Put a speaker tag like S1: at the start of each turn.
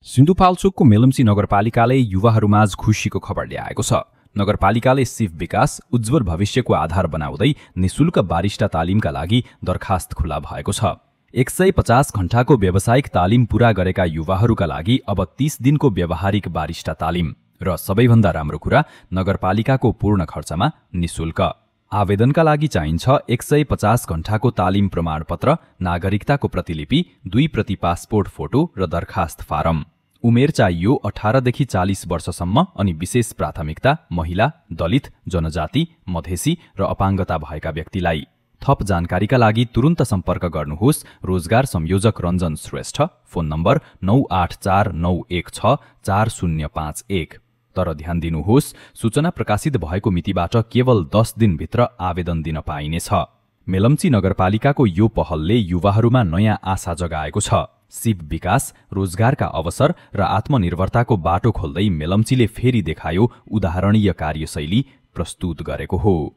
S1: सिन्धुपाल्चोकको मेलम्ची नगरपालिकाले युवाहरूमाझ खुसीको खबर ल्याएको छ। नगरपालिकाले सिप विकास उज्जवल भविष्यको आधार बनाउँदै निशुल्क बारिस्टा तालिमका लागि दरखास्त खुला भएको छ। 150 घण्टाको व्यावसायिक तालिम पूरा गरेका युवाहरूका लागि अब 30 दिनको व्यावहारिक बारिस्टा तालिम र सबैभन्दा राम्रो कुरा नगरपालिकाको पूर्ण खर्चमा निशुल्क। आवेदनका लागि चाहिन्छ 150 घण्टाको तालिम प्रमाणपत्र, नागरिकताको प्रतिलिपि, 2 प्रति पासपोर्ट फोटो र दरखास्त फारम। उमेर चाहियो 18 देखि 40 वर्षसम्म अनि विशेष प्राथमिकता महिला, दलित, जनजाति, मधेसी र अपाङ्गता भएका व्यक्तिलाई। थप जानकारीका लागि तुरुन्त सम्पर्क गर्नुहोस् रोजगार संयोजक रञ्जन श्रेष्ठ, फोन नम्बर 9849164051। तर ध्यान दिनुहोस्, सूचना प्रकाशित भएको मितिबाट केवल 10 दिनभित्र आवेदन दिन पाइनेछ। मेलम्ची नगरपालिकाको यो पहलले युवाहरूमा नयाँ आशा जगाएको छ। सिप विकास, रोजगारका अवसर र आत्मनिर्भरताको बाटो खोल्दै मेलम्चीले फेरि देखायो उदाहरणीय कार्यशैली प्रस्तुत गरेको हो।